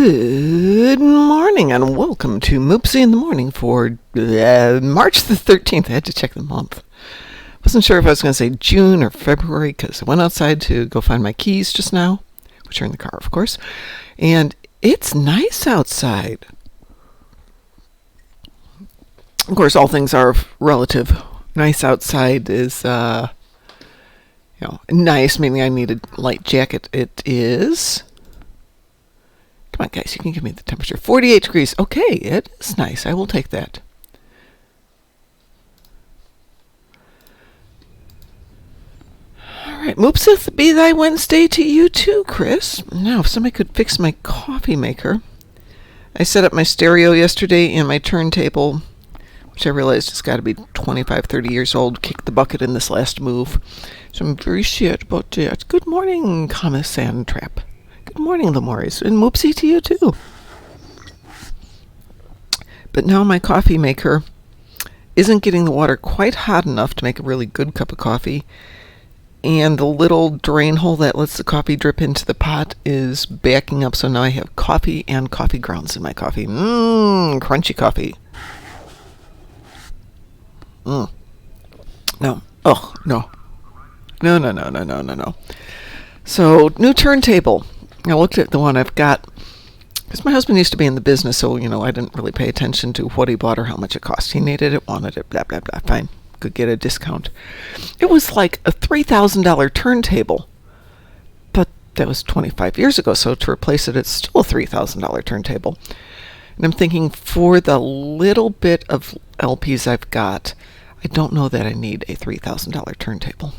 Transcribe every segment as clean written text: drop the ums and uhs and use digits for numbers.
Good morning and welcome to Moopsy in the Morning for March the 13th. I had to check the month. Wasn't sure if I was going to say June or February because I went outside to go find my keys just now, which are in the car, of course. And it's nice outside. Of course, all things are relative. Nice outside is, nice, meaning I need a light jacket. It is... Come on, guys, you can give me the temperature. 48 degrees. Okay, it is nice. I will take that. All right, Moopsy, be thy Wednesday to you too, Chris. Now, if somebody could fix my coffee maker. I set up my stereo yesterday and my turntable, which I realized has got to be 25, 30 years old, kicked the bucket in this last move. So I'm very sad about that. Good morning, Thomas Sandtrap. Good morning, Lamores, and Moopsy to you too. But now my coffee maker isn't getting the water quite hot enough to make a really good cup of coffee, and the little drain hole that lets the coffee drip into the pot is backing up, so now I have coffee and coffee grounds in my coffee. Crunchy coffee. No. Oh, no. No. So, new turntable. I looked at the one I've got, because my husband used to be in the business, so, I didn't really pay attention to what he bought or how much it cost. He needed it, wanted it, blah, blah, blah. Fine. Could get a discount. It was like a $3,000 turntable, but that was 25 years ago, so to replace it, it's still a $3,000 turntable. And I'm thinking, for the little bit of LPs I've got, I don't know that I need a $3,000 turntable.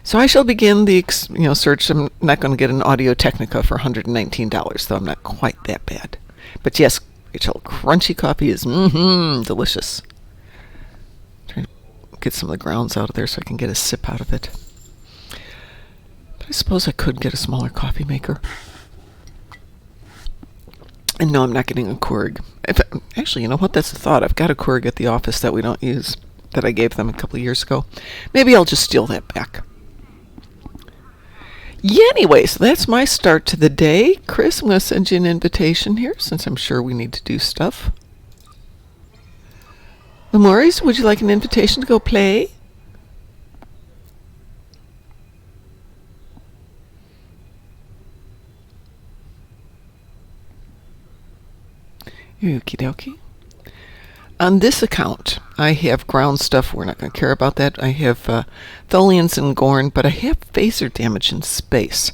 So I shall begin the search. I'm not going to get an Audio Technica for $119, though I'm not quite that bad. But yes, Rachel, crunchy coffee is delicious. Trying to get some of the grounds out of there so I can get a sip out of it. But I suppose I could get a smaller coffee maker. And no, I'm not getting a Keurig. Actually, you know what? That's a thought. I've got a Keurig at the office that we don't use, that I gave them a couple of years ago. Maybe I'll just steal that back. Yeah, anyway, so that's my start to the day. Chris, I'm going to send you an invitation here, since I'm sure we need to do stuff. Lamores, would you like an invitation to go play? Okie dokie. On this account, I have ground stuff. We're not going to care about that. I have Tholians and Gorn, but I have phaser damage in space.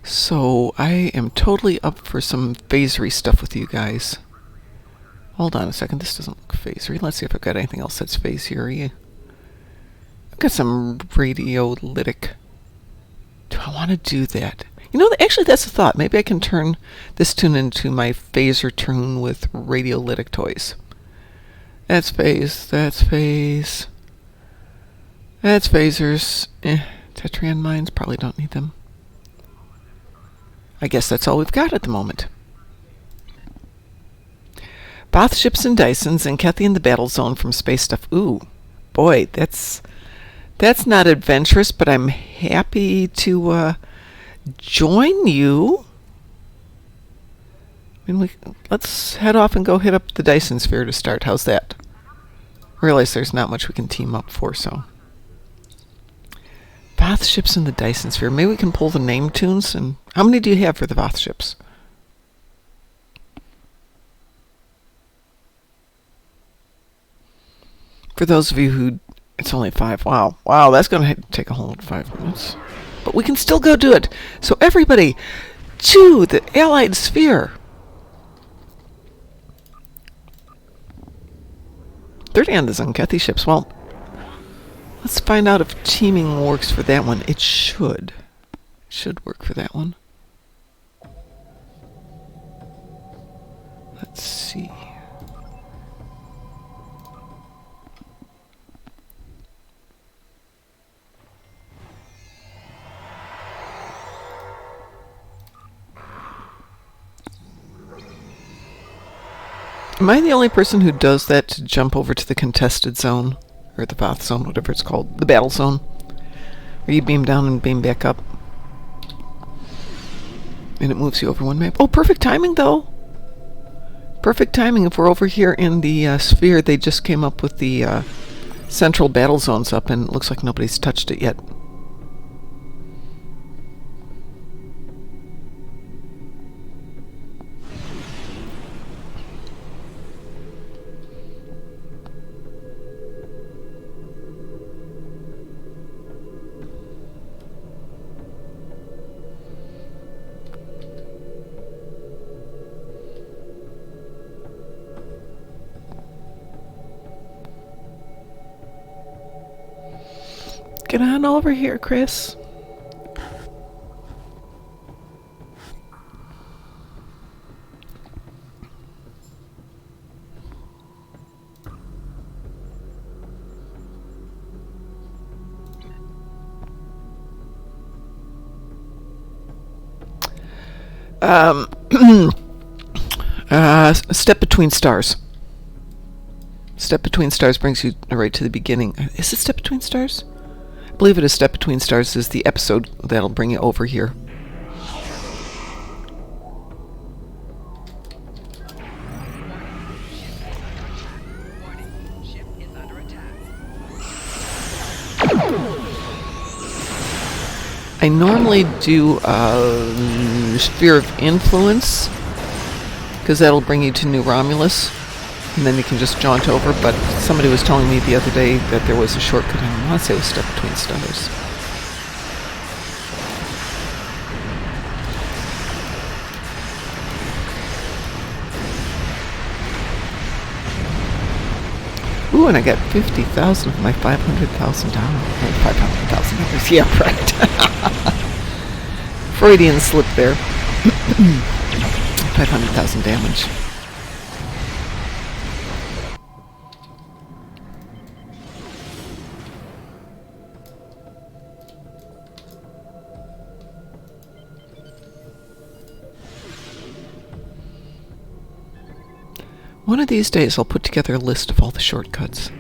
So I am totally up for some phasery stuff with you guys. Hold on a second. This doesn't look phasery. Let's see if I've got anything else that's phasery. I've got some radiolytic. Do I want to do that? Actually, that's a thought. Maybe I can turn this tune into my phaser tune with radiolytic toys. That's phase. That's phase. That's phasers. Tetrian mines, probably don't need them. I guess that's all we've got at the moment. Both ships and Dysons and Kathy in the battle zone from space stuff. Ooh, boy, that's not adventurous, but I'm happy to join you. Let's head off and go hit up the Dyson Sphere to start. How's that? Realize there's not much we can team up for, so. Voth ships in the Dyson Sphere. Maybe we can pull the name tunes. And how many do you have for the Voth ships? For those of you who... It's only 5. Wow, that's going to take a whole 5 minutes. But we can still go do it. So everybody, to the Allied Sphere. 30 on the Zunkethi ships. Well, let's find out if teaming works for that one. It should. Should work for that one. Let's see. Am I the only person who does that, to jump over to the contested zone? Or the Voth zone, whatever it's called. The battle zone. Where you beam down and beam back up. And it moves you over one map. Oh, perfect timing, though. Perfect timing. If we're over here in the sphere, they just came up with the central battle zones up, and it looks like nobody's touched it yet. Get on over here, Chris. Step Between Stars. Step Between Stars brings you right to the beginning. Is it Step Between Stars? I believe it is. Step Between Stars is the episode that'll bring you over here. I normally do Sphere of Influence, because that'll bring you to New Romulus, and then you can just jaunt over. But somebody was telling me the other day that there was a shortcut, and I want to say it was Step Between Stars. Ooh, and I got 50,000 of my $500,000. $500,000. Yeah, right. Freudian slip there. 500,000 damage. One of these days I'll put together a list of all the shortcuts.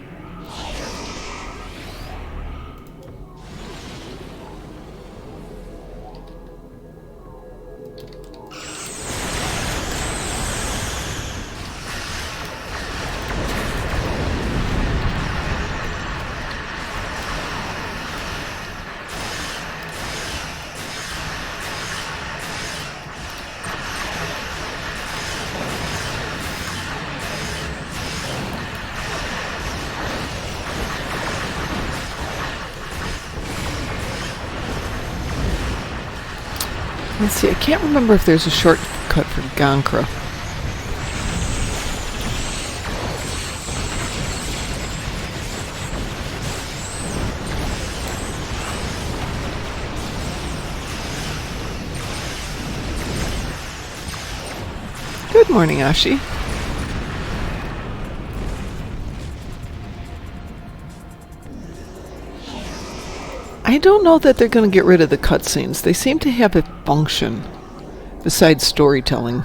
Let's see, I can't remember if there's a shortcut for Gankra. Good morning, Ashi. I don't know that they're going to get rid of the cutscenes. They seem to have a function besides storytelling.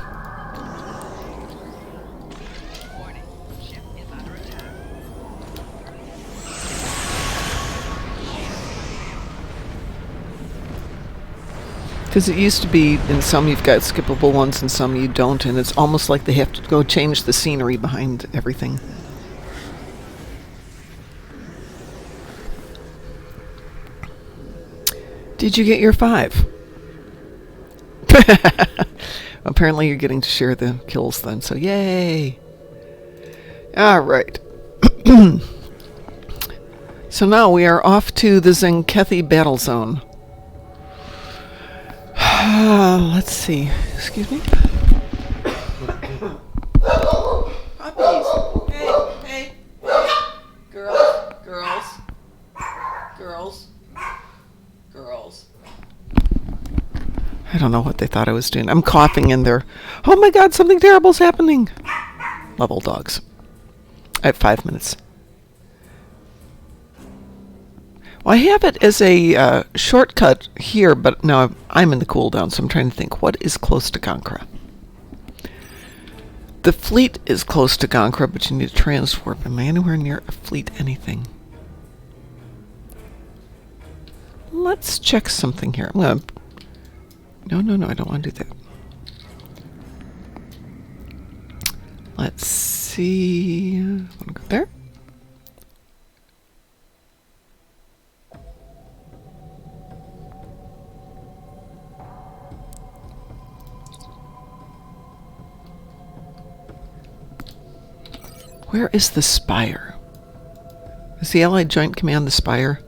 Because it used to be, in some you've got skippable ones and some you don't, and it's almost like they have to go change the scenery behind everything. Did you get your 5? Apparently you're getting to share the kills then, so yay! Alright. So now we are off to the Zenkethi battle zone. Let's see. Excuse me? Puppies! Hey! Girls. I don't know what they thought I was doing. I'm coughing in there. Oh my god, something terrible's happening! Level dogs. I have 5 minutes. Well, I have it as a shortcut here, but now I'm in the cooldown, so I'm trying to think, what is close to Gankra? The fleet is close to Gankra, but you need to transwarp. Am I anywhere near a fleet anything? Let's check something here. I'm gonna... No, I don't want to do that. Let's see. Want to go there? Where is the spire? Is the Allied Joint Command the spire?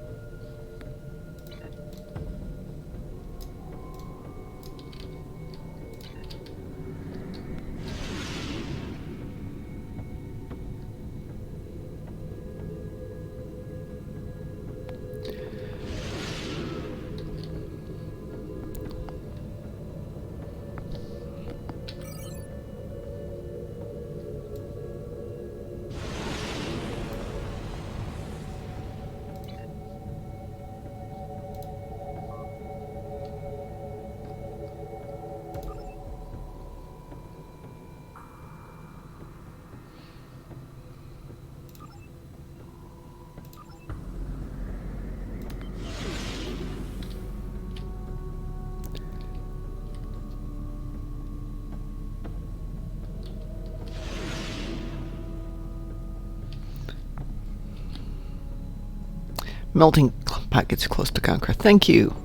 Melting pot gets you close to Gonkra. Thank you.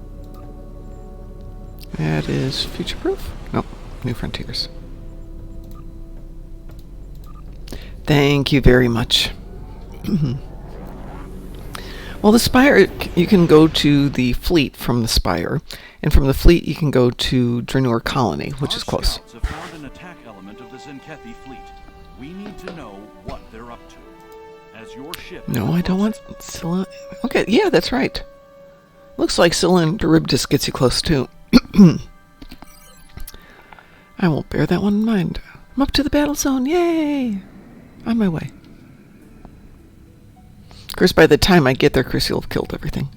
That is future-proof? Nope. New Frontiers. Thank you very much. Well, the Spire, you can go to the fleet from the Spire, and from the fleet you can go to Draenor Colony, which is close. Our scouts have found an attack element of the Zenkethi fleet. We need to know what they're up to. As your ship... No, I don't want Scylla. Okay, yeah, that's right. Looks like Scylla and Charybdis gets you close, too. I will bear that one in mind. I'm up to the battle zone. Yay! On my way. Of course, by the time I get there, Chrissy will have killed everything.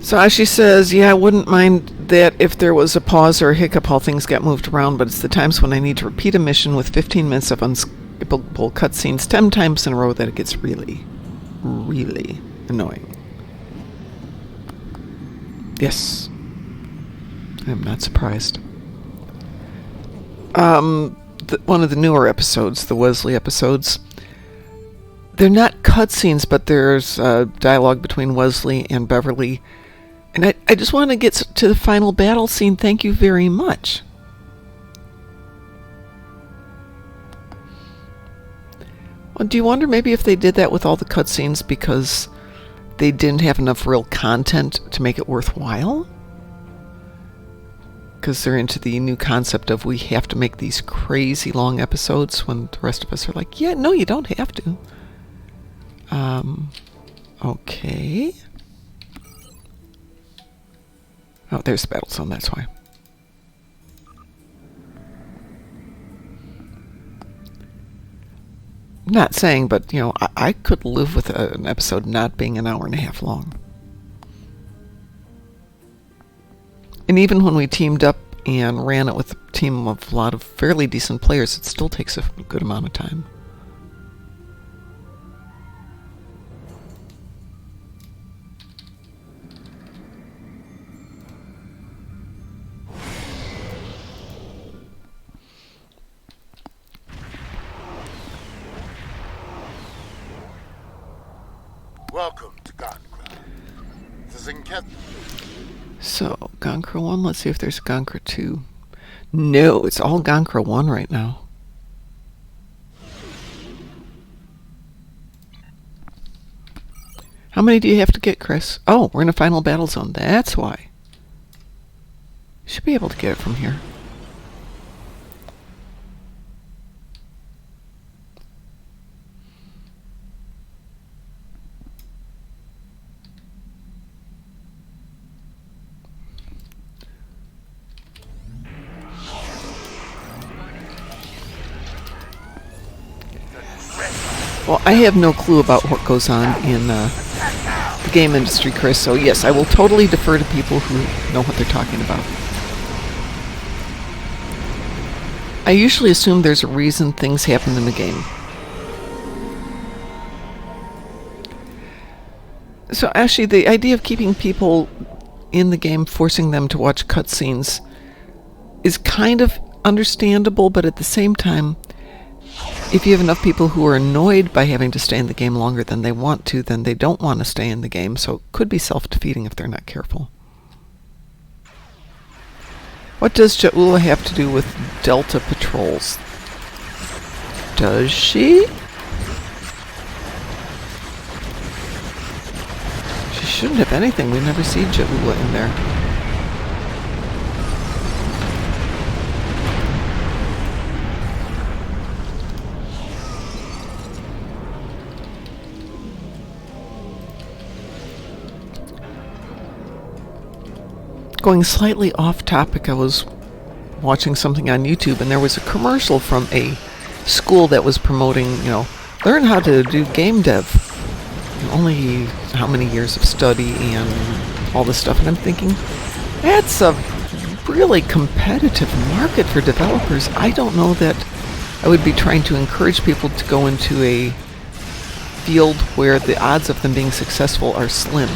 So as she says, yeah, I wouldn't mind that if there was a pause or a hiccup, how things got moved around, but it's the times when I need to repeat a mission with 15 minutes of unskippable cutscenes 10 times in a row that it gets really, really annoying. Yes. I'm not surprised. One of the newer episodes, the Wesley episodes, they're not cutscenes, but there's dialogue between Wesley and Beverly. And I just want to get to the final battle scene. Thank you very much. Well, do you wonder maybe if they did that with all the cutscenes because they didn't have enough real content to make it worthwhile? Because they're into the new concept of we have to make these crazy long episodes when the rest of us are like, yeah, no, you don't have to. Okay. Oh, there's the battle zone, that's why. Not saying, but, you know, I could live with an episode not being an hour and a half long. And even when we teamed up and ran it with a team of a lot of fairly decent players, it still takes a good amount of time. Welcome to Gonkra. The Zenkethi. So, Gonkra 1, let's see if there's Gonkra 2. No, it's all Gonkra 1 right now. How many do you have to get, Chris? Oh, we're in a final battle zone. That's why. Should be able to get it from here. Well, I have no clue about what goes on in the game industry, Chris, so yes, I will totally defer to people who know what they're talking about. I usually assume there's a reason things happen in the game. So actually, the idea of keeping people in the game, forcing them to watch cutscenes, is kind of understandable, but at the same time, if you have enough people who are annoyed by having to stay in the game longer than they want to, then they don't want to stay in the game, so it could be self-defeating if they're not careful. What does Jaula have to do with Delta patrols? Does she? She shouldn't have anything. We never see Jaula in there. Going slightly off topic, I was watching something on YouTube and there was a commercial from a school that was promoting, learn how to do game dev. Only how many years of study and all this stuff. And I'm thinking, that's a really competitive market for developers. I don't know that I would be trying to encourage people to go into a field where the odds of them being successful are slim.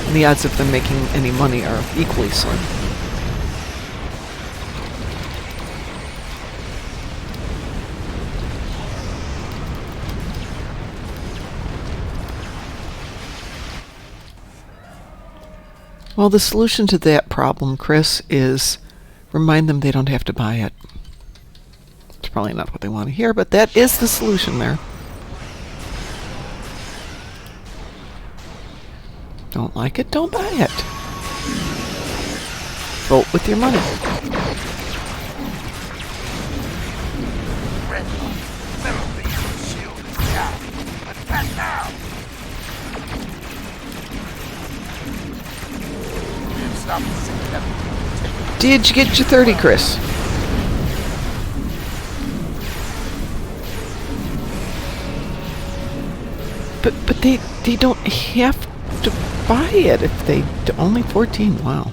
And the odds of them making any money are equally slim. Well, the solution to that problem, Chris, is remind them they don't have to buy it. It's probably not what they want to hear, but that is the solution there. Don't like it? Don't buy it. Vote with your money. Did you get your 30, Chris? But they don't have to buy it if they only 14. Wow.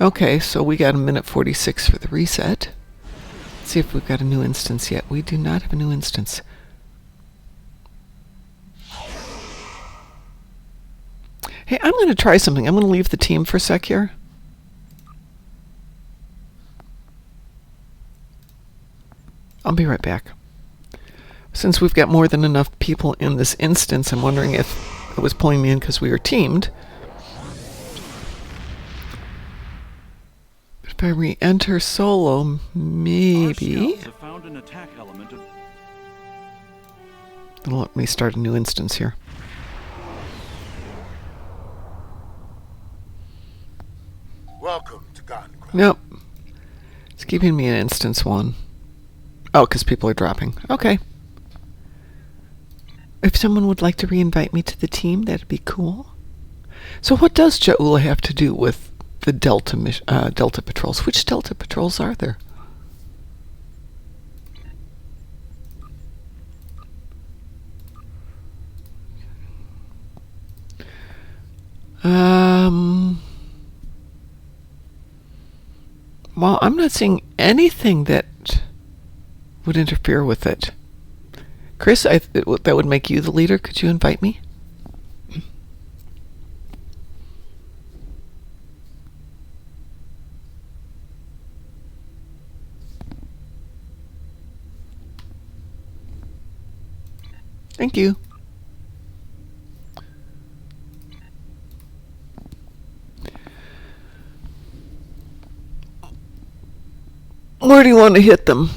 Okay, so we got a minute 46 for the reset. Let's see if we've got a new instance yet. We do not have a new instance. Hey, I'm going to try something. I'm going to leave the team for a sec here. I'll be right back. Since we've got more than enough people in this instance, I'm wondering if it was pulling me in because we were teamed. If I re-enter solo, maybe it'll let me start a new instance here. Welcome to Gardencraft. Nope. It's keeping me in instance 1. Oh, because people are dropping. Okay. If someone would like to re-invite me to the team, that'd be cool. So what does Jaula have to do with the Delta patrols? Which Delta patrols are there? Well, I'm not seeing anything that would interfere with it. Chris, that would make you the leader. Could you invite me? Thank you. Where do you want to hit them?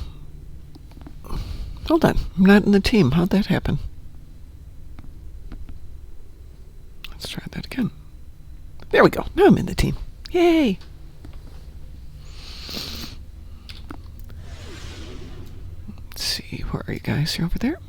Hold on, I'm not in the team. How'd that happen? Let's try that again. There we go. Now I'm in the team. Yay! Let's see, where are you guys? You're over there?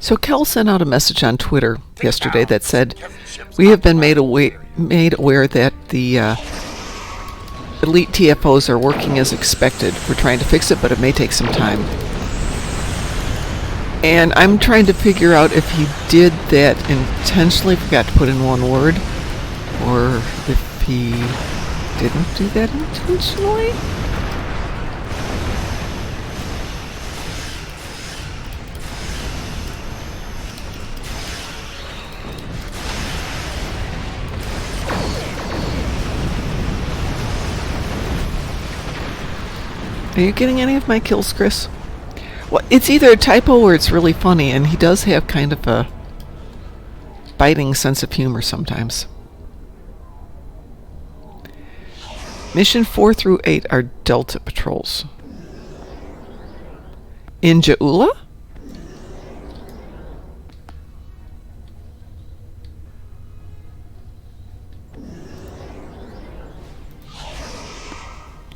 So Kel sent out a message on Twitter yesterday that said, "We have been made aware that the elite TFOs are working as expected. We're trying to fix it, but it may take some time." And I'm trying to figure out if he did that intentionally, forgot to put in one word, or if he didn't do that intentionally. Are you getting any of my kills, Chris? Well, it's either a typo or it's really funny, and he does have kind of a biting sense of humor sometimes. Mission 4 through 8 are Delta patrols. In Jaula?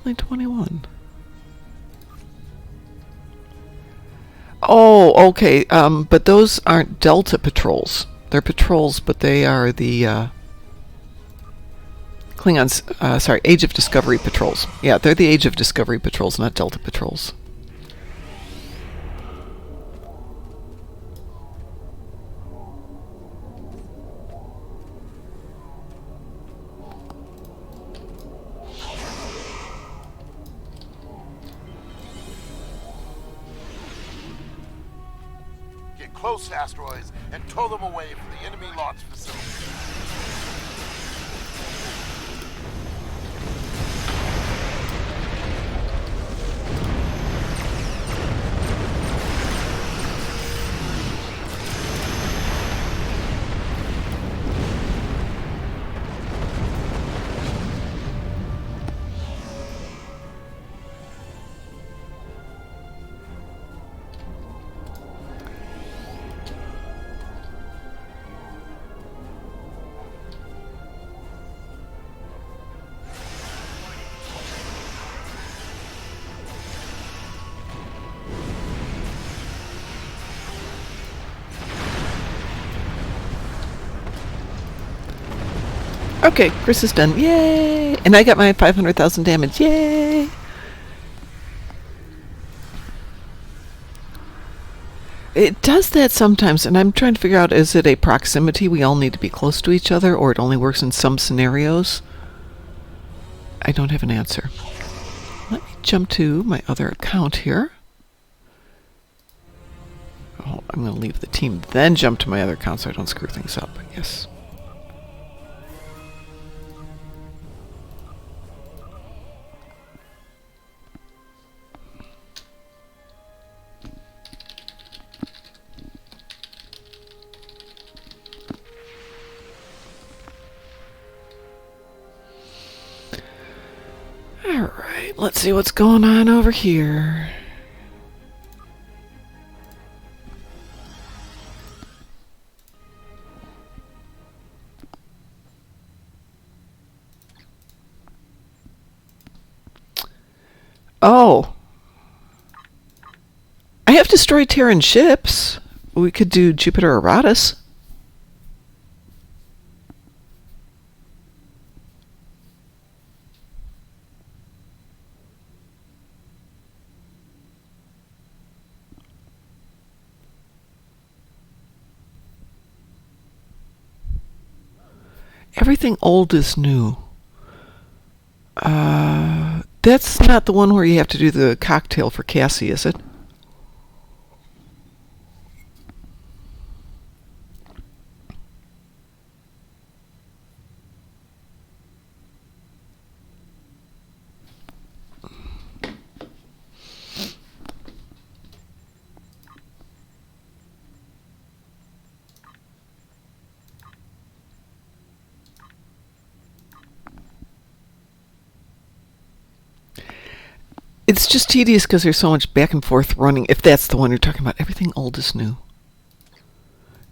Only 21. Oh, okay. But those aren't Delta patrols. They're patrols, but they are the Klingons. Age of Discovery patrols. Yeah, they're the Age of Discovery patrols, not Delta patrols. Close asteroids and tow them away from the enemy launch facility. Okay, Chris is done. Yay! And I got my 500,000 damage. Yay! It does that sometimes, and I'm trying to figure out, is it a proximity? We all need to be close to each other, or it only works in some scenarios? I don't have an answer. Let me jump to my other account here. Oh, I'm going to leave the team, then jump to my other account so I don't screw things up. Yes. Alright, let's see what's going on over here. Oh. I have destroyed Terran ships. We could do Jupiter Eratus. Everything old is new. That's not the one where you have to do the cocktail for Cassie, is it? It's just tedious because there's so much back and forth running, if that's the one you're talking about. Everything old is new.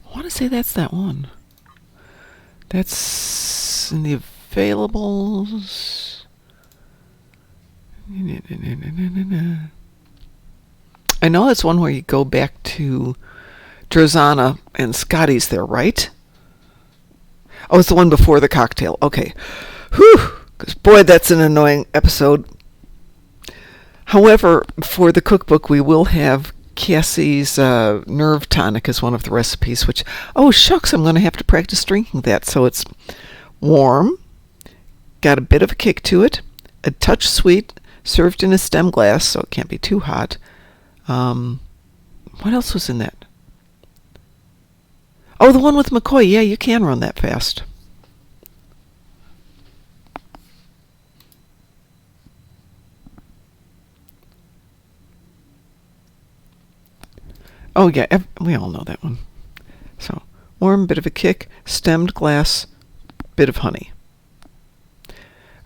I want to say that's that one. That's in the availables. I know it's one where you go back to Drozana and Scotty's there, right? Oh, it's the one before the cocktail. Okay. Whew! Because, boy, that's an annoying episode. However, for the cookbook, we will have Cassie's nerve tonic is one of the recipes, which, oh shucks, I'm going to have to practice drinking that. So it's warm, got a bit of a kick to it, a touch sweet, served in a stem glass, so it can't be too hot. What else was in that? Oh, the one with McCoy. Yeah, you can run that fast. Oh, yeah, we all know that one. So, warm, bit of a kick, stemmed glass, bit of honey.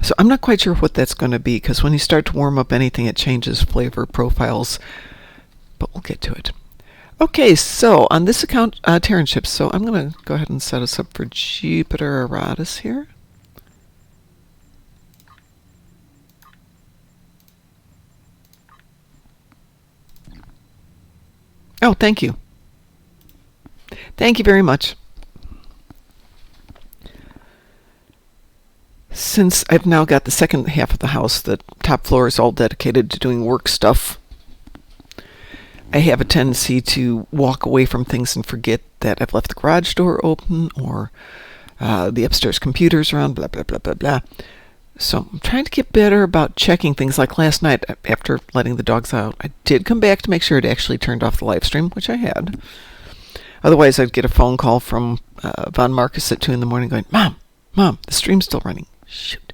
So I'm not quite sure what that's going to be, because when you start to warm up anything, it changes flavor profiles. But we'll get to it. Okay, so on this account, Terran ships. So I'm going to go ahead and set us up for Jupiter Aratus here. Oh, thank you. Thank you very much. Since I've now got the second half of the house, the top floor is all dedicated to doing work stuff, I have a tendency to walk away from things and forget that I've left the garage door open or the upstairs computer's around, blah, blah, blah, blah, blah. So I'm trying to get better about checking things. Like last night, after letting the dogs out, I did come back to make sure it actually turned off the live stream, which I had. Otherwise, I'd get a phone call from Von Marcus at 2 in the morning going, Mom, the stream's still running. Shoot.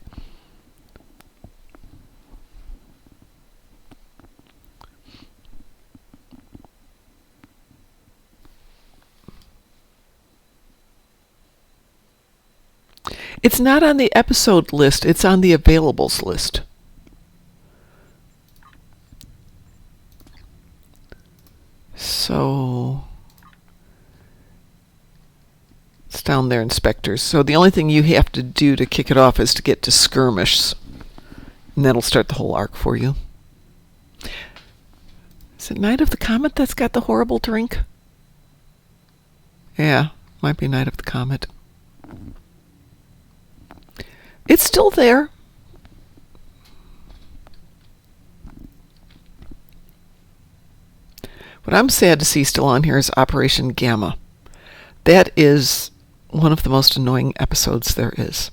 It's not on the episode list, it's on the availables list. So it's down there, inspectors. So the only thing you have to do to kick it off is to get to skirmish. And that'll start the whole arc for you. Is it Night of the Comet that's got the horrible drink? Yeah, might be Night of the Comet. It's still there. What I'm sad to see still on here is Operation Gamma. That is one of the most annoying episodes there is.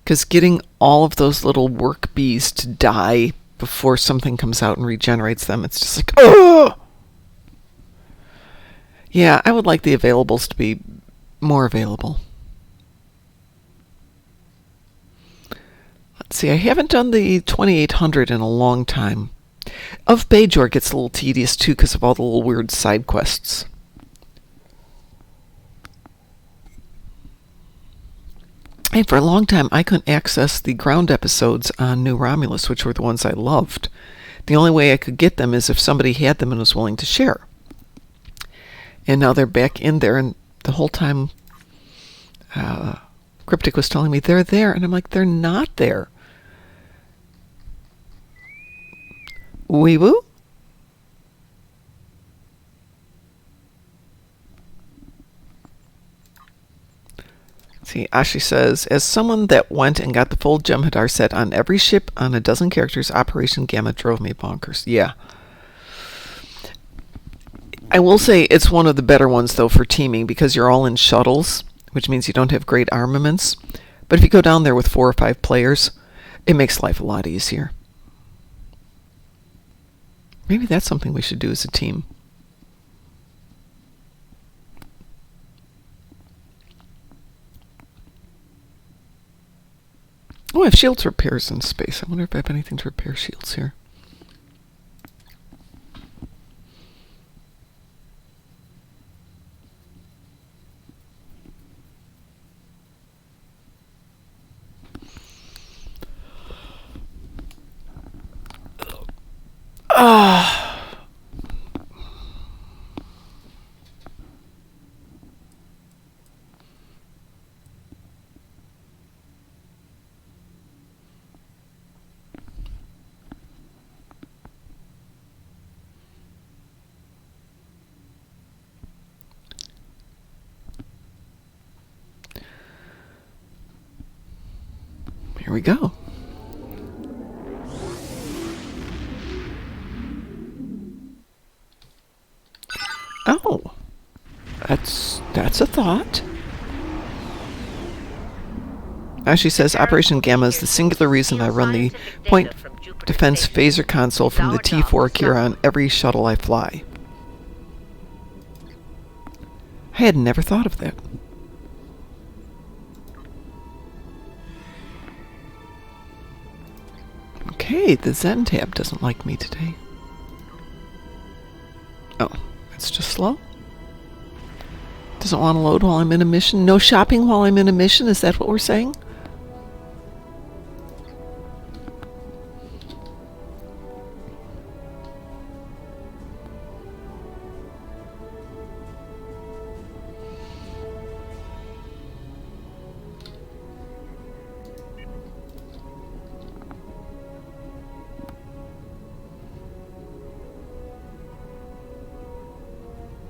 Because getting all of those little work bees to die before something comes out and regenerates them, it's just like, oh! Yeah, I would like the availables to be more available. Let's see, I haven't done the 2800 in a long time. Of Bajor gets a little tedious too because of all the little weird side quests. And for a long time, I couldn't access the ground episodes on New Romulus, which were the ones I loved. The only way I could get them is if somebody had them and was willing to share. And now they're back in there, and the whole time Cryptic was telling me they're there, and I'm like, they're not there. Wee woo? See, Ashi says, as someone that went and got the full Jem'Hadar set on every ship on a dozen characters, Operation Gamma drove me bonkers. Yeah. I will say it's one of the better ones, though, for teaming, because you're all in shuttles, which means you don't have great armaments. But if you go down there with 4 or 5 players, it makes life a lot easier. Maybe that's something we should do as a team. Oh, I have shields repairs in space. I wonder if I have anything to repair shields here. Here we go. Oh, that's a thought. As she says, Operation Gamma is the singular reason I run the Point Defense Phaser Console from the T4 Kira on every shuttle I fly. I had never thought of that. Okay, the Zen tab doesn't like me today. Oh, it's just slow? Doesn't want to load while I'm in a mission? No shopping while I'm in a mission? Is that what we're saying?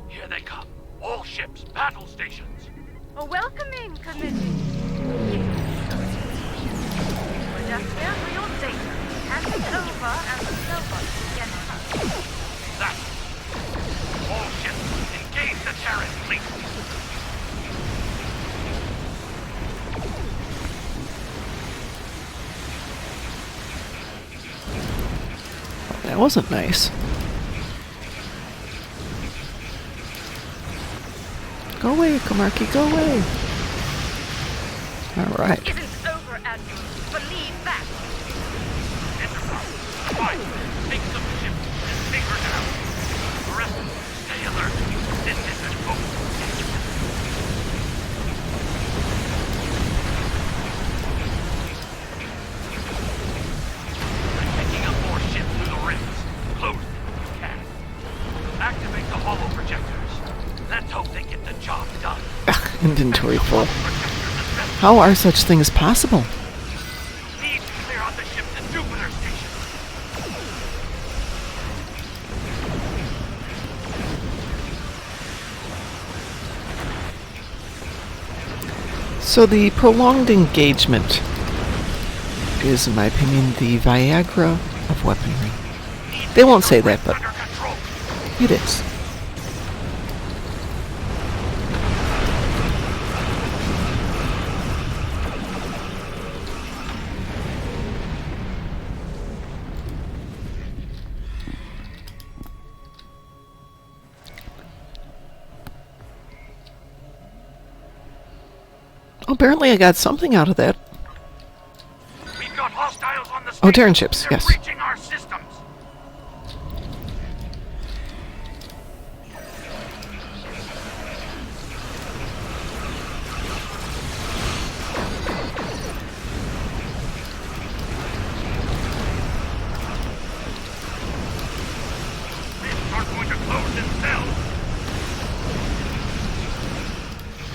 Here they come. All ships, battle stations. A welcoming committee. We're just here for your data. Hand it over and the nobody can touch. That. All ships, engage the Terran fleet. That wasn't nice. Go away, Komarki, go away. All right. Isn't over, Admiral. Believe that. Enterprise, fight. Take some ships and take her down. The rest, stay alert. This isn't over. Picking up more ships through the rings. Close them if you can. Activate the holo projectors. Let's hope they get the job done. Ugh, inventory full. How are such things possible? Need to clear out the ships at Jupiter Station. So the prolonged engagement is, in my opinion, the Viagra of weaponry. They won't say that, but Under control. it is. Apparently I got something out of that. We've got hostiles on the Oh, station. Terran ships, They're yes. breaching our systems. Ships are going to close themselves.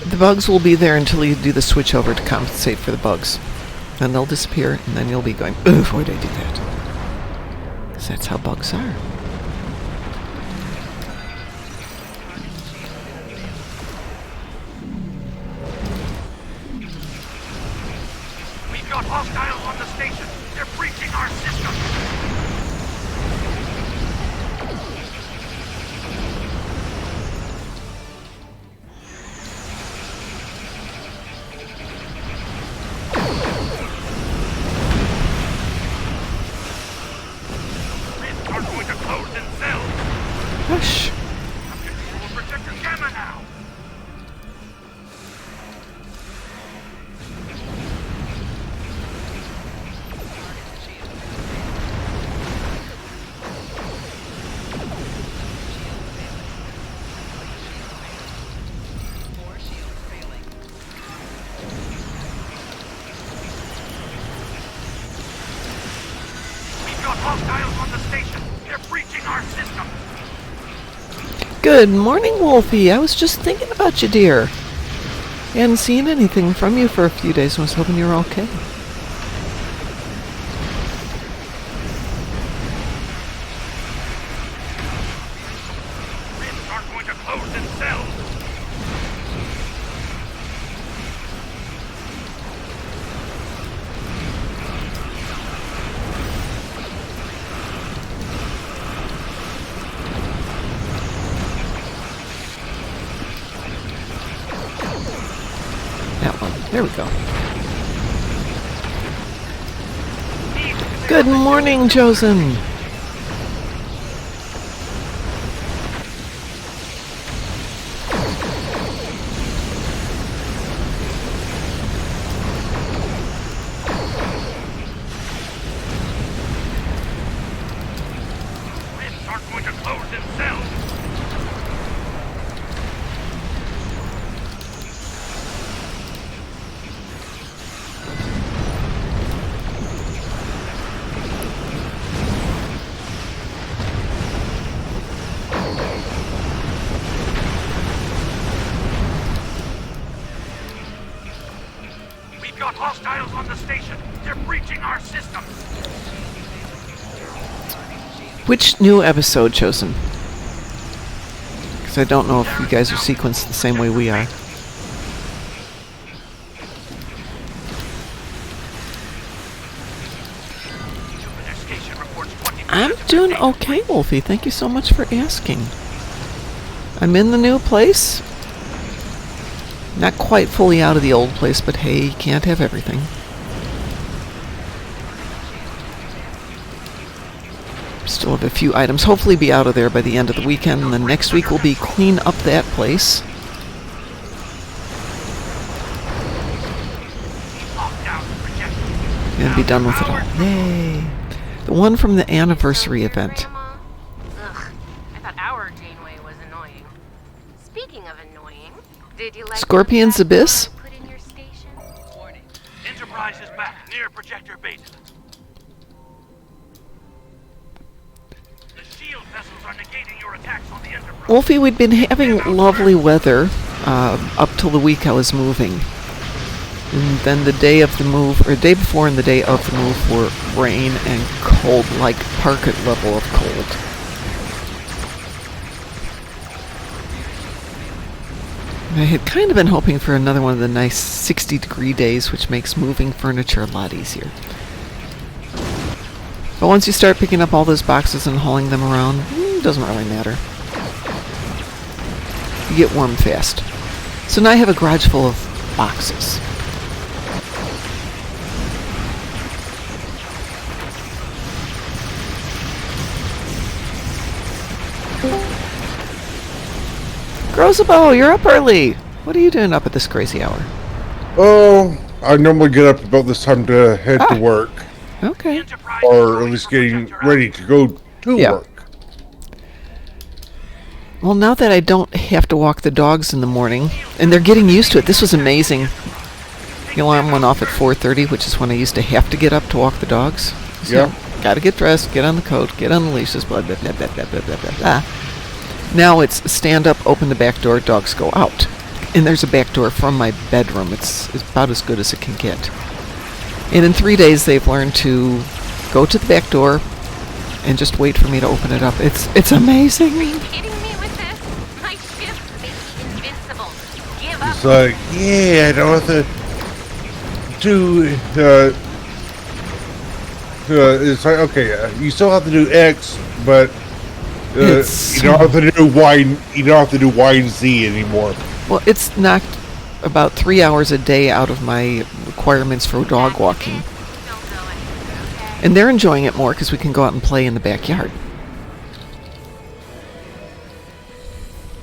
The bugs will be there until you do the switch over to compensate for the bugs. Then they'll disappear, and then you'll be going, ugh, why did I do that? Because that's how bugs are. We've got hostiles on the station. They're breaching our system. Ships are going to close themselves. Hush. I'm control of Protector Gamma now. We've got hostiles on the station. They're breaching our system. Good morning, Wolfie. I was just thinking about you, dear. Hadn't seen anything from you for a few days and was hoping you were okay. Ships are going to close themselves. There we go. Good morning, Chosen. Rifts aren't going to close themselves. We've got hostiles on the station. They're breaching our system. Which new episode, Chosen? Because I don't know if you guys are sequenced the same way we are. Jupiter station reports 20% I'm of doing the okay, Wolfie. Thank you so much for asking. I'm in the new place. Not quite fully out of the old place, but hey, you can't have everything. Still have a few items. Hopefully be out of there by the end of the weekend, and then next week will be clean up that place. lockdown projected. And be done with it all. Yay! The one from the anniversary event. Grandma? Ugh, I thought our Janeway was annoying. Speaking of annoying, did you like Scorpion's the Abyss? backdoor I put in your station? Warning. Enterprise is back near projector base. The shield vessels are negating your attacks on the Enterprise. Wolfie, we'd been having lovely weather up till the week I was moving. And then the day of the move, or the day before and the day of the move were rain and cold, like parket level of cold. I had kind of been hoping for another one of the nice 60-degree days, which makes moving furniture a lot easier. But once you start picking up all those boxes and hauling them around, it doesn't really matter. You get warm fast. So now I have a garage full of boxes. Grosabo, you're up early. What are you doing up at this crazy hour? Oh, I normally get up about this time to head to work, Okay. Enterprise or at least getting ready to go to Yeah. work. Well, now that I don't have to walk the dogs in the morning, and they're getting used to it, this was amazing. The alarm went off at 4:30, which is when I used to have to get up to walk the dogs. So, Yeah. gotta get dressed, get on the coat, get on the leashes, blah, blah, blah, blah, blah, blah, blah, blah, blah. Now it's stand up, open the back door, dogs go out. And there's a back door from my bedroom. It's about as good as it can get. And in 3 days, they've learned to go to the back door and just wait for me to open it up. It's amazing. Are you kidding me with this? My shift makes me invincible. Give up. It's like, yeah, I don't have to do. It's like, okay, you still have to do X, but It's you don't have to do Y. You don't have to do Y and Z anymore. Well, it's knocked about 3 hours a day out of my requirements for dog walking. Don't go anywhere, okay? And they're enjoying it more because we can go out and play in the backyard.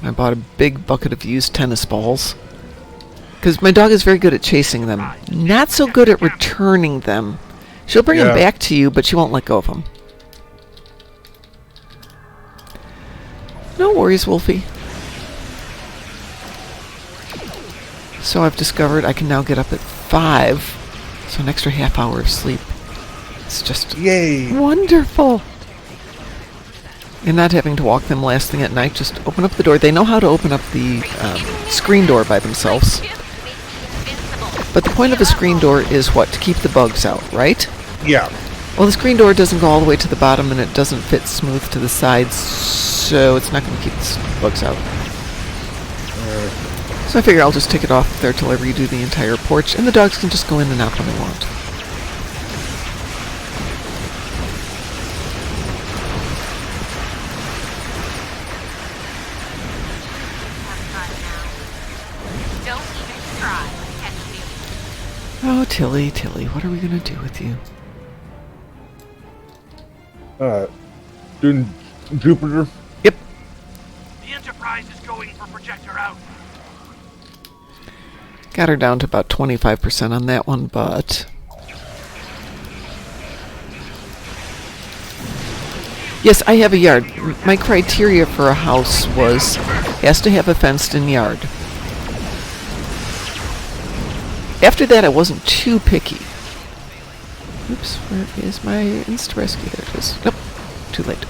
I bought a big bucket of used tennis balls. Because my dog is very good at chasing them. Not so good at returning them. She'll bring them Yeah. back to you, but she won't let go of them. No worries, Wolfie. So I've discovered I can now get up at 5. So an extra half hour of sleep. It's just Yay! wonderful. And not having to walk them last thing at night, just open up the door. They know how to open up the screen door by themselves. My shift makes me invincible. But the point of a screen door is what? To keep the bugs out, right? Yeah. Well, the screen door doesn't go all the way to the bottom and it doesn't fit smooth to the sides, so it's not going to keep the bugs out. So I figure I'll just take it off there till I redo the entire porch, and the dogs can just go in and out when they want. Have fun now. Don't even try to catch me. Oh, Tilly, what are we going to do with you? Doing Jupiter. Yep. The Enterprise is going for projector alpha. Got her down to about 25% on that one, but... Yes, I have a yard. My criteria for a house was, has to have a fenced-in yard. After that, I wasn't too picky. Oops, where is my Insta-Rescue? There it is. Nope, too late.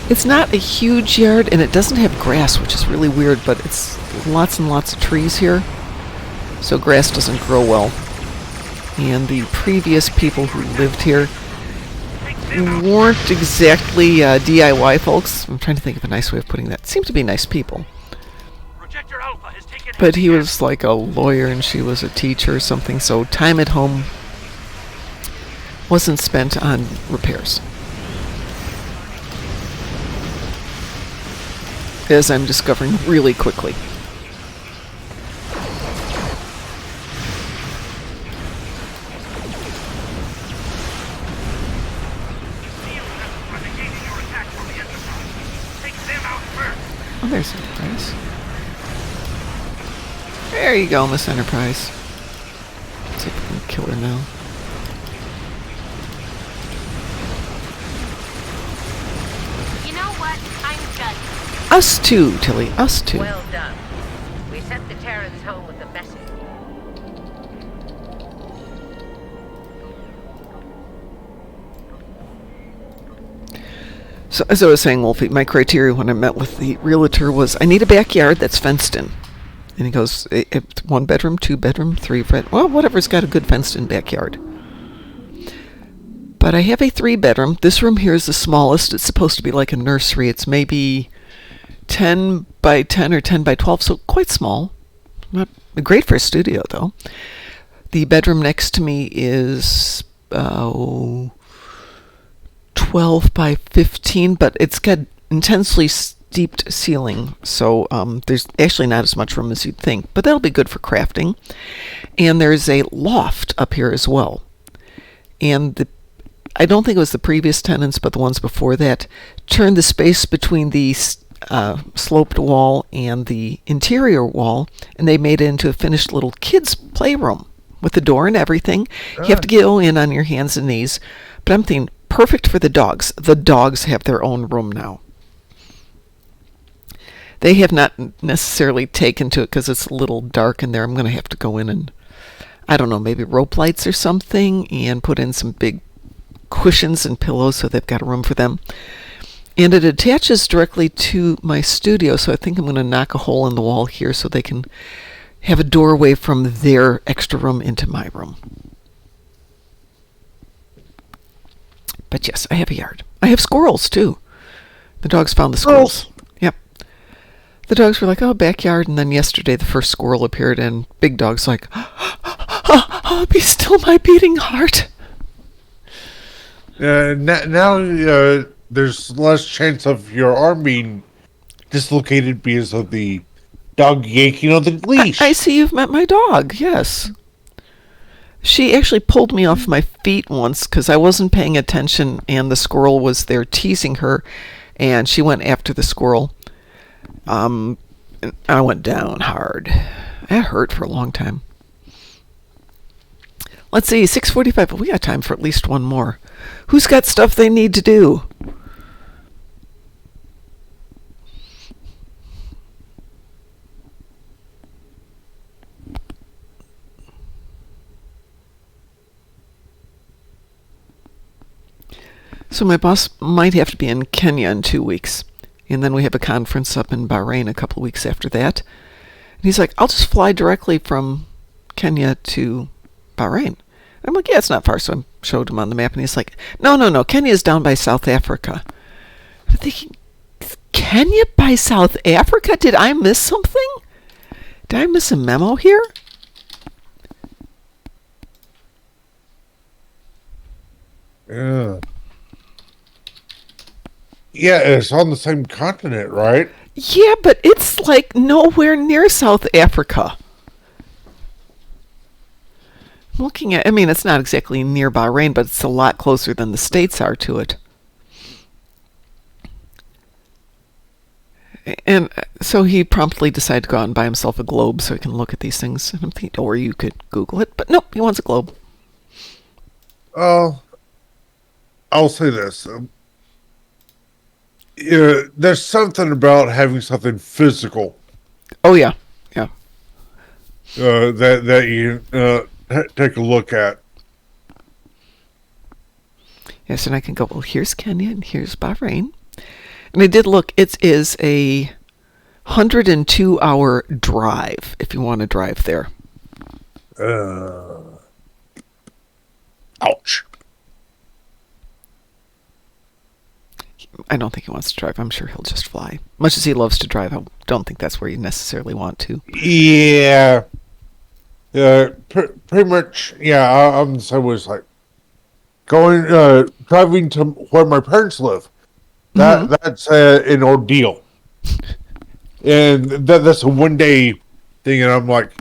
It's not a huge yard, and it doesn't have grass, which is really weird, but it's lots and lots of trees here, so grass doesn't grow well. And the previous people who lived here weren't exactly DIY folks. I'm trying to think of a nice way of putting that. Seem to be nice people. Projector alpha has taken. But he was like a lawyer and she was a teacher or something, so time at home wasn't spent on repairs. As I'm discovering really quickly. Are negating your attack on the Enterprise. Take them out first. Oh, there's Enterprise. There you go, Miss Enterprise. Let's see if we can kill her now. You know what? I'm done. Us too, Tilly. Us too. Well done. We sent the Terrans home with a message. So, as I was saying, Wolfie, my criteria when I met with the realtor was I need a backyard that's fenced in. And he goes, it's 1 bedroom, 2 bedroom, 3 bed, well, whatever's got a good fenced in backyard. But I have a 3 bedroom. This room here is the smallest. It's supposed to be like a nursery. It's maybe 10 by 10 or 10 by 12, so quite small. Not great for a studio, though. The bedroom next to me is 12 by 15, but it's got intensely steeped ceiling, so there's actually not as much room as you'd think, but that'll be good for crafting. And there's a loft up here as well. And I don't think it was the previous tenants, but the ones before that, turned the space between the sloped wall and the interior wall, and they made it into a finished little kids' playroom with the door and everything. You have to go in on your hands and knees, but I'm thinking, perfect for the dogs. The dogs have their own room now. They have not necessarily taken to it because it's a little dark in there. I'm going to have to go in and, I don't know, maybe rope lights or something and put in some big cushions and pillows so they've got a room for them. And it attaches directly to my studio, so I think I'm going to knock a hole in the wall here so they can have a doorway from their extra room into my room. But yes, I have a yard. I have squirrels, too. The dogs found the squirrels. Yep. The dogs were like, oh, backyard. And then yesterday the first squirrel appeared, and Big Dog's like, oh, be still my beating heart. Now there's less chance of your arm being dislocated because of the dog yanking on the leash. I see you've met my dog, yes. She actually pulled me off my feet once because I wasn't paying attention and the squirrel was there teasing her, and she went after the squirrel. And I went down hard. That hurt for a long time. Let's see, 6:45, but we got time for at least one more. Who's got stuff they need to do? So my boss might have to be in Kenya in 2 weeks. And then we have a conference up in Bahrain a couple of weeks after that. And he's like, I'll just fly directly from Kenya to Bahrain. I'm like, yeah, it's not far. So I showed him on the map, and he's like, no, Kenya's down by South Africa. I'm thinking, Kenya by South Africa? Did I miss something? Did I miss a memo here? Yeah. Yeah, it's on the same continent, right? Yeah, but it's like nowhere near South Africa. Looking at, I mean, it's not exactly near Bahrain, but it's a lot closer than the States are to it. And so he promptly decided to go out and buy himself a globe so he can look at these things. And I'm thinking, or you could Google it, but nope, he wants a globe. Oh, I'll say this. There's something about having something physical Oh yeah, yeah. that you take a look at. Yes, and I can go, well, here's Kenya and here's Bahrain. And I did look, it is a 102-hour drive if you want to drive there. Ouch. I don't think he wants to drive. I'm sure he'll just fly. Much as he loves to drive, I don't think that's where you necessarily want to. Yeah. Pretty much, yeah, I'm the same way. It's like driving to where my parents live. That's an ordeal. And that's a one-day thing, and I'm like,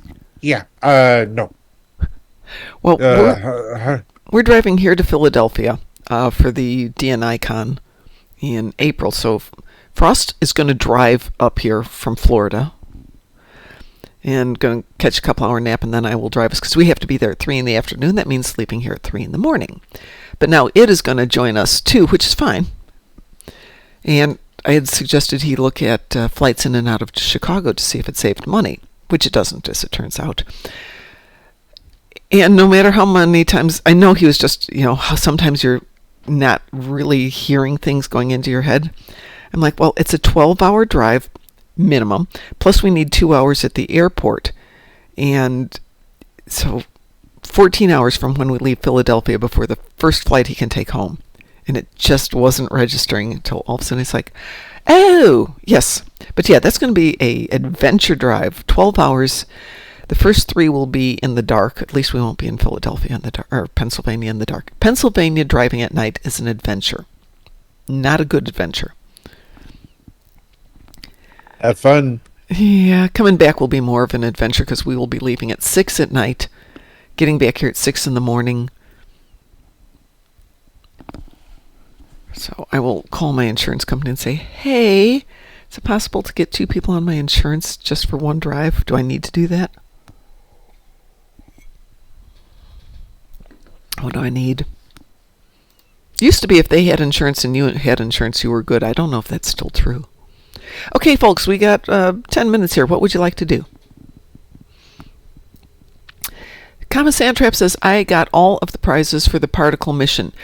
yeah, no. Well, we're driving here to Philadelphia for the DNI Con in April. So Frost is going to drive up here from Florida and going to catch a couple-hour nap, and then I will drive us because we have to be there at 3 in the afternoon. That means sleeping here at 3 in the morning. But now it is going to join us too, which is fine. And I had suggested he look at flights in and out of Chicago to see if it saved money, which it doesn't, as it turns out. And no matter how many times, I know he was just, how sometimes you're not really hearing things going into your head. I'm like, well, it's a 12-hour drive minimum, plus we need 2 hours at the airport. And so 14 hours from when we leave Philadelphia before the first flight he can take home. And it just wasn't registering until all of a sudden it's like, oh, yes. But yeah, that's going to be a adventure drive, 12 hours. The first 3 will be in the dark. At least we won't be in Philadelphia in the dark, or Pennsylvania in the dark. Pennsylvania driving at night is an adventure. Not a good adventure. Have fun. Yeah, coming back will be more of an adventure because we will be leaving at 6 at night, getting back here at 6 in the morning. So I will call my insurance company and say, hey, is it possible to get 2 people on my insurance just for one drive? Do I need to do that? What do I need? Used to be if they had insurance and you had insurance, you were good. I don't know if that's still true. Okay, folks, we got 10 minutes here. What would you like to do? Kama Sandtrap says, I got all of the prizes for the particle mission.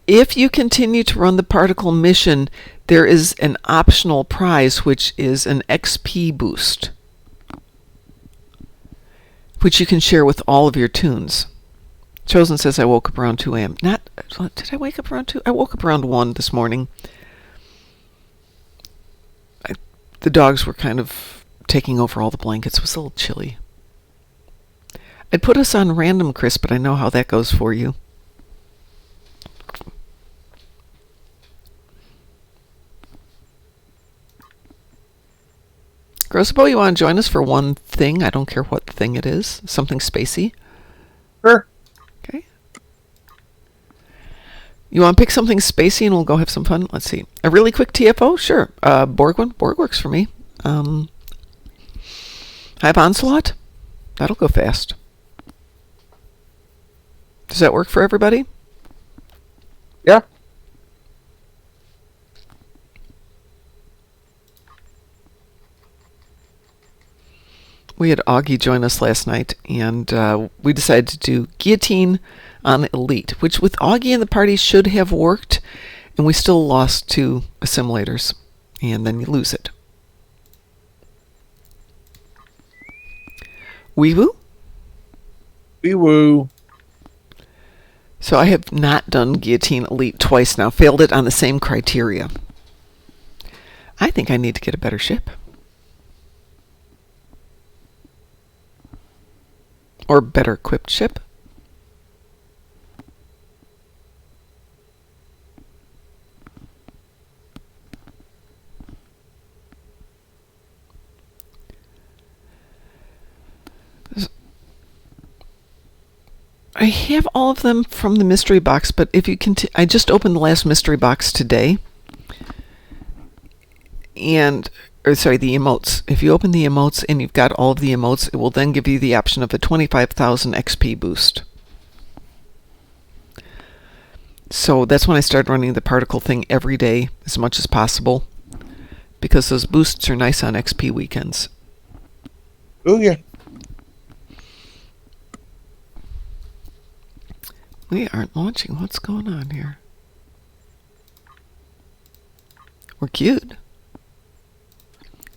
If you continue to run the particle mission, there is an optional prize, which is an XP boost, which you can share with all of your tunes. Chosen says, I woke up around 2 a.m. Did I wake up around 2? I woke up around 1 this morning. The dogs were kind of taking over all the blankets. It was a little chilly. I'd put us on random, Chris, but I know how that goes for you. Grosabo, you want to join us for one thing? I don't care what thing it is. Something spacey? Sure. Okay. You want to pick something spacey and we'll go have some fun? Let's see. A really quick TFO? Sure. Borg one? Borg works for me. Hive Onslaught? That'll go fast. Does that work for everybody? Yeah. We had Augie join us last night, and we decided to do Guillotine on Elite, which with Augie in the party should have worked, and we still lost 2 assimilators, and then you lose it. Weewoo? Wee-woo. So I have not done Guillotine Elite twice now, failed it on the same criteria. I think I need to get a better ship. Or better equipped ship. I have all of them from the mystery box, but if you I just opened the last mystery box today. The emotes. If you open the emotes and you've got all of the emotes, it will then give you the option of a 25,000 XP boost. So that's when I started running the particle thing every day as much as possible, because those boosts are nice on XP weekends. Oh, yeah. We aren't launching. What's going on here? We're cute.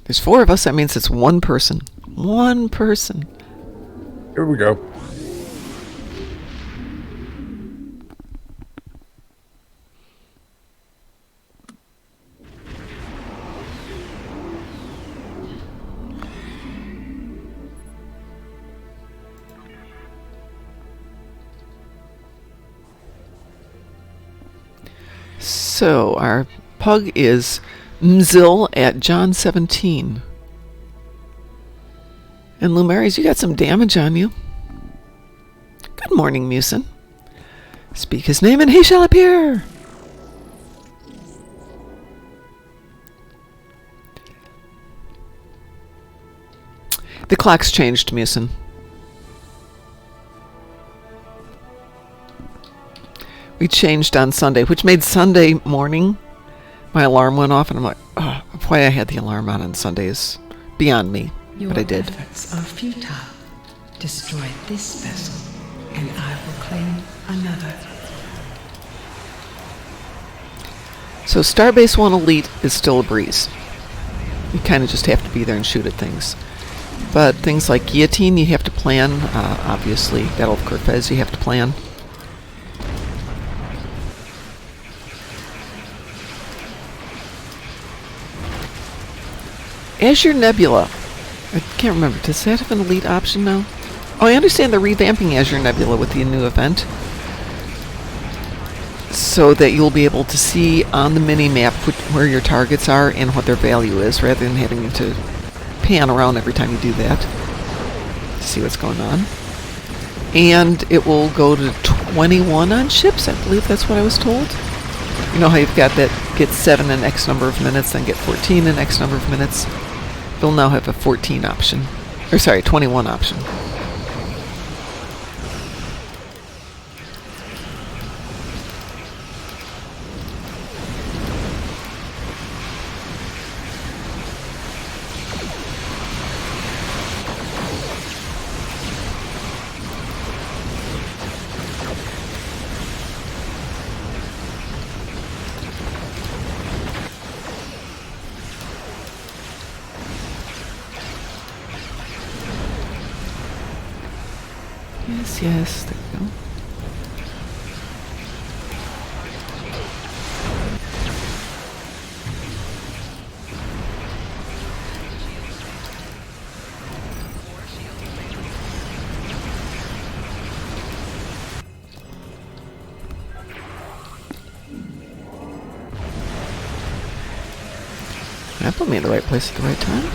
There's 4 of us. That means it's one person. One person. Here we go. So our pug is Mzil at John 17. And Lumaris, you got some damage on you. Good morning, Musin. Speak his name and he shall appear. The clock's changed, Musin. We changed on Sunday, which made Sunday morning. My alarm went off, and I'm like, oh, why I had the alarm on Sunday is beyond me, Your but I did. efforts are futile. Destroy this vessel, and I will claim another. So Starbase 1 Elite is still a breeze. You kind of just have to be there and shoot at things. But things like Guillotine, you have to plan. Obviously, Battle of Corfez, you have to plan. Azure Nebula. I can't remember. Does that have an elite option now? Oh, I understand they're revamping Azure Nebula with the new event, so that you'll be able to see on the mini-map where your targets are and what their value is, rather than having to pan around every time you do that to see what's going on. And it will go to 21 on ships. I believe that's what I was told. You know how you've got that get 7 in X number of minutes, then get 14 in X number of minutes? They'll now have a 14 option. Or sorry, 21 option. Yes, there we go. That put me in the right place at the right time.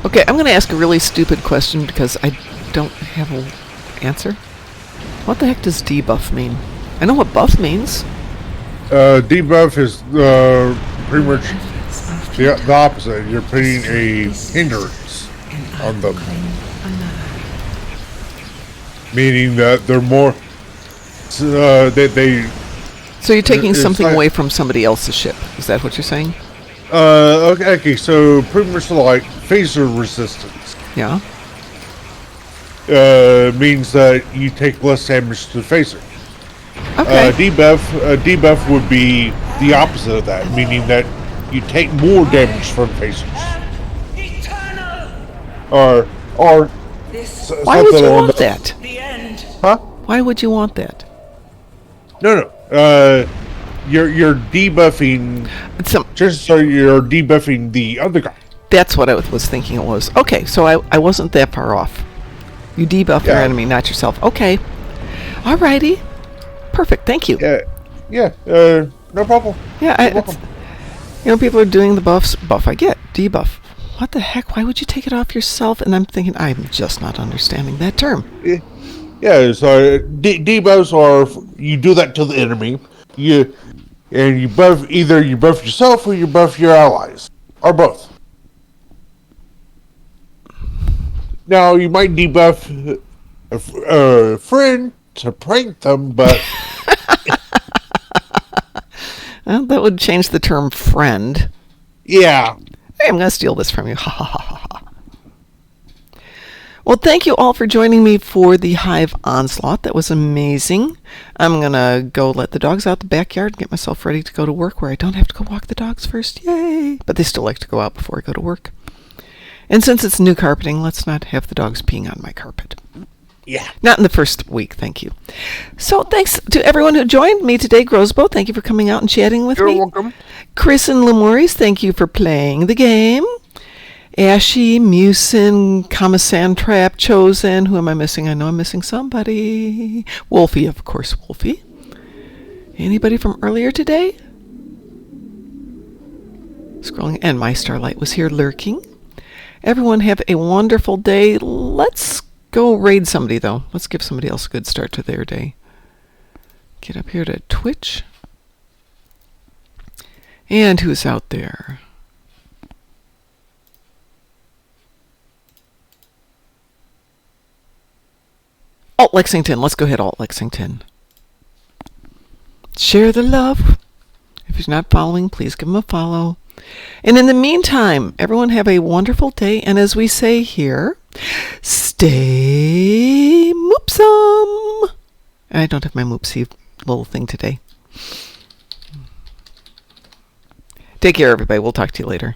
Okay, I'm going to ask a really stupid question because I don't have an answer. What the heck does debuff mean? I know what buff means. Debuff is pretty much the opposite. You're putting a hindrance on them, meaning that they're more. They. So you're taking it's something like, away from somebody else's ship. Is that what you're saying? Okay, so pretty much like phaser resistance. Yeah. Means that you take less damage to the phaser. Okay. Debuff would be the opposite of that, meaning that you take more damage from phasers. Or Why would you want that? Huh? Why would you want that? No. You're debuffing. Just so you're debuffing the other guy. That's what I was thinking it was. Okay, so I wasn't that far off. You debuff your enemy, not yourself. Okay. Alrighty. Perfect. Thank you. Yeah, no problem. Yeah, people are doing the buff. I get debuff. What the heck? Why would you take it off yourself? And I'm thinking, I'm just not understanding that term. Yeah, so debuffs are you do that to the enemy. You buff either you buff yourself or you buff your allies, or both. Now you might debuff a friend to prank them, but Well, that would change the term friend. yeah. Hey, I'm going to steal this from you. Ha ha ha ha ha. Well, thank you all for joining me for the Hive Onslaught. That was amazing. I'm going to go let the dogs out the backyard and get myself ready to go to work where I don't have to go walk the dogs first. Yay! But they still like to go out before I go to work. And since it's new carpeting, let's not have the dogs peeing on my carpet. Yeah. Not in the first week, thank you. So thanks to everyone who joined me today. Grosbo, thank you for coming out and chatting with me. You're welcome. Chris and Lemores, thank you for playing the game. Ashy, Musin, Kamasan Trap, Chosen. Who am I missing? I know I'm missing somebody. Wolfie, of course, Wolfie. Anybody from earlier today? Scrolling, and my Starlight was here lurking. Everyone have a wonderful day. Let's go raid somebody, though. Let's give somebody else a good start to their day. Get up here to Twitch. And who's out there? Alt Lexington. Let's go hit Alt Lexington. Share the love. If he's not following, please give him a follow. And in the meantime, everyone have a wonderful day. And as we say here, stay moopsome. I don't have my Moopsy little thing today. Take care, everybody. We'll talk to you later.